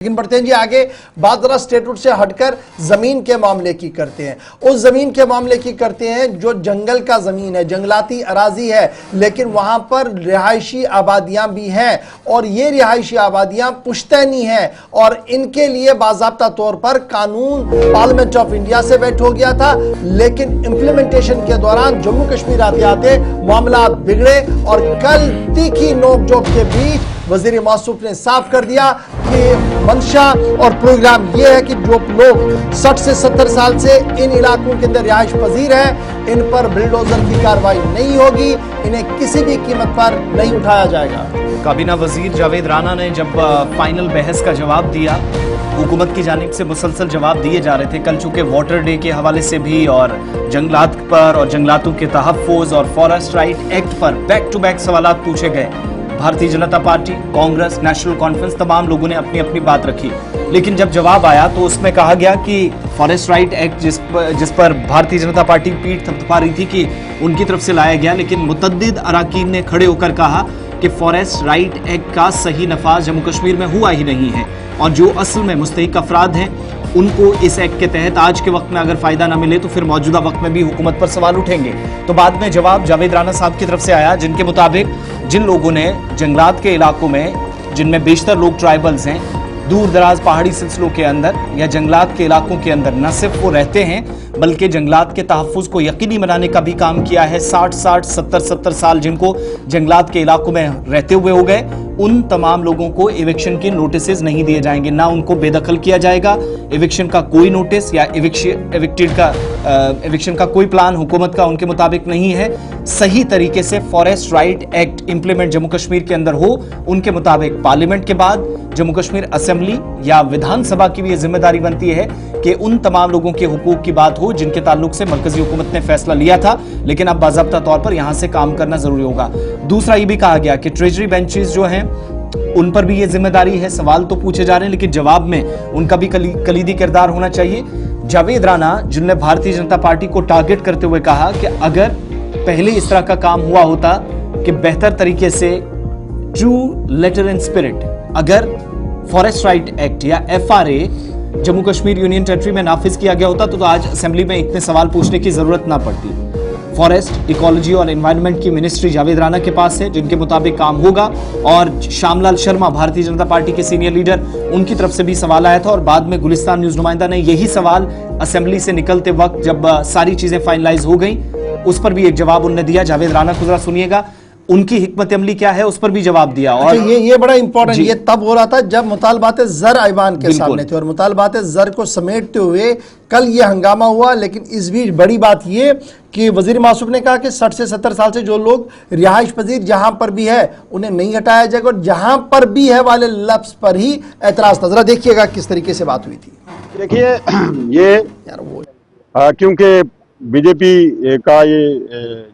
लेकिन बढ़ते हैं जी आगे। बात जरा स्टेटहुड से हटकर जमीन के मामले की करते हैं। उस जमीन के मामले की करते हैं जो जंगल का जमीन है, जंगलाती अराजी है, लेकिन वहां पर रिहायशी आबादियां भी हैं और ये रिहायशी आबादियां पुश्तैनी हैं और इनके लिए बाज़ाब्ता तौर पर कानून पार्लियामेंट ऑफ इंडिया से वेट हो गया था, लेकिन इंप्लीमेंटेशन के दौरान जम्मू कश्मीर आते आते मामला बिगड़े और कल तीखी नोकझोंक के बीच वजीर मौसूफ ने साफ कर दिया कि मंशा और प्रोग्राम यह है कि जो लोग 60 से 70 साल से इन इलाकों के अंदर रिहाइश पजीर हैं, इन पर बुलडोजर की कार्रवाई नहीं होगी, इन्हें किसी भी कीमत पर नहीं उठाया जाएगा। काबीना वजीर जावेद राना ने जब फाइनल बहस का जवाब दिया, हुकूमत की जानिब से मुसलसल जवाब दिए जा रहे थे। कल चूंकि वाटर डे के हवाले से भी और जंगलात पर और जंगलातों के तहफ़्फ़ुज़ और फॉरेस्ट राइट एक्ट पर बैक टू बैक सवाल पूछे गए। Bharatiya Janata party, Congress, national conference, तमाम लोगों ने अपनी अपनी बात रखी, लेकिन जब जवाब आया तो उसमें कहा गया कि फॉरेस्ट राइट एक्ट जिस पर भारतीय जनता पार्टी पीठ थपथपा रही थी कि उनकी तरफ से लाया गया, लेकिन मुतअद्दिद अराकीन ने खड़े होकर कहा कि फॉरेस्ट राइट एक्ट का सही नफाज जम्मू कश्मीर में हुआ ही नहीं है और जो असल में मुस्तहिक अफराद हैं उनको इस एक्ट के तहत आज के वक्त में अगर फायदा ना मिले तो फिर मौजूदा वक्त में भी हुकूमत पर सवाल उठेंगे। तो बाद में जवाब जावेद राना साहब की तरफ से आया, जिनके मुताबिक जिन लोगों ने जंगलात के इलाकों में, जिनमें बेशतर लोग ट्राइबल्स हैं, दूर दराज पहाड़ी सिलसिलों के अंदर या जंगलात के इलाकों के अंदर न सिर्फ वो रहते हैं बल्कि जंगलात के तहफ़्फ़ुज़ को यकीनी बनाने का भी काम किया है। 60-60, 70-70 साल जिनको जंगलात के इलाकों में रहते हुए हो गए, उन तमाम लोगों को एविक्शन के नोटिस नहीं दिए जाएंगे, ना उनको बेदखल किया जाएगा। एविक्शन का कोई नोटिस या एविक्शन का कोई प्लान हुकूमत का उनके मुताबिक नहीं है। सही तरीके से forest right act implement Jammu Kashmir के अंदर हो, उनके मुताबिक पार्लियामेंट के बाद जम्मू कश्मीर असेंबली या विधानसभा की भी जिम्मेदारी बनती है कि उन तमाम लोगों के हुकूक की बात हो जिनके ताल्लुक से मरकजी हुकूमत ने फैसला लिया था, लेकिन अब बाज़ाब्ता तौर पर यहां से काम करना जरूरी होगा। दूसरा ये भी कहा गया कि ट्रेजरी बेंचेस जो हैं उन पर भी ये जिम्मेदारी है। सवाल तो पूछे जा रहे हैं लेकिन जवाब में उनका भी कलीदी किरदार होना चाहिए। जावेद राना, जिनने भारतीय जनता पार्टी को टारगेट करते हुए कहा कि अगर पहले इस तरह का काम हुआ होता कि बेहतर तरीके से ट्रू लेटर एंड स्पिरिट, अगर फॉरेस्ट राइट एक्ट या FRA Jammu Kashmir union territory में नाफिज किया गया होता तो आज असेंबली में इतने सवाल पूछने की जरूरत ना पड़ती। फॉरेस्ट, इकोलॉजी और एनवायरनमेंट की मिनिस्ट्री जावेद राना के पास है, जिनके मुताबिक काम होगा। और श्यामलाल शर्मा, भारतीय जनता पार्टी के सीनियर लीडर, उनकी तरफ से भी सवाल आया था और बाद में गुलिस्तान न्यूज नुमाइंदा ने यही सवाल असेंबली से निकलते वक्त जब सारी चीजें फाइनलाइज हो गई उस पर भी एक जवाब उन्होंने दिया। जावेद राना को जरा सुनिएगा, उनकी हिकमत अमली क्या है उस पर भी जवाब दिया। और ये बड़ा इंपॉर्टेंट, ये तब हो रहा था जब मुतालबात ज़र ऐवान के सामने थे और मुतालबात ज़र को समेटते हुए कल ये हंगामा हुआ। लेकिन इस बीच बड़ी बात ये कि वजीर मौसूफ ने कहा कि 60 से 70 साल से जो लोग रिहाइश पजीर जहां पर भी है उन्हें नहीं हटाया जाएगा और जहां पर भी है वाले लफ्ज पर ही एतराज था। जरा देखिएगा किस तरीके से बात हुई थी। देखिए ये यार वो क्योंकि बीजेपी का ये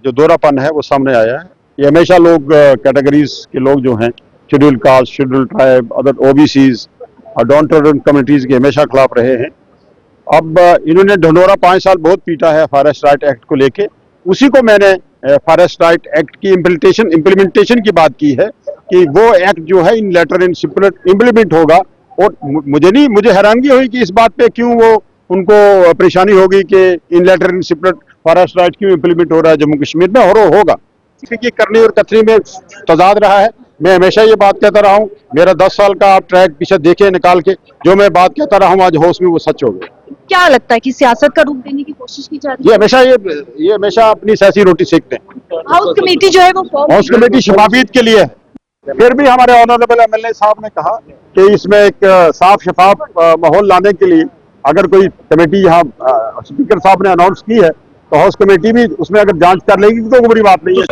जो दोहरापन है वो सामने आया है। ये हमेशा लोग कैटेगरीज के लोग जो हैं, schedule caste, schedule tribe, other OBCs और डाउन टाउन कम्युनिटीज़ के हमेशा खिलाफ रहे हैं। अब इन्होंने ढंढोरा 5 साल बहुत पीटा है फॉरेस्ट राइट एक्ट को लेके। उसी को मैंने फॉरेस्ट राइट एक्ट की इम्प्लीमेंटेशन की बात की है कि वो एक्ट जो है इन लेटर इन स्पिरिट इम्प्लीमेंट होगा। और मुझे हैरानगी हुई कि इस बात पे क्यों वो उनको परेशानी होगी कि in letter in spirit forest right क्यों इम्प्लीमेंट हो रहा है जम्मू कश्मीर में, और वो होगा। क्योंकि करनी और कतरी में तजाद रहा है। मैं हमेशा ये बात कहता रहा हूँ, मेरा 10 साल का आप ट्रैक पीछे देखे निकाल के, जो मैं बात कहता रहा हूँ आज होश में वो सच हो गया। क्या लगता है कि सियासत का रूप देने की कोशिश की जा रही है? ये हमेशा अपनी सियासी रोटी सेकते हैं। हाउस कमेटी जो है वो हाउस कमेटी शफाफियत के लिए है। फिर भी हमारे ऑनरेबल MLA साहब ने कहा कि इसमें एक साफ शफाफ माहौल लाने के लिए अगर कोई कमेटी यहाँ स्पीकर साहब ने अनाउंस की है तो हाउस कमेटी भी उसमें अगर जांच कर लेगी तो कोई बड़ी बात नहीं है।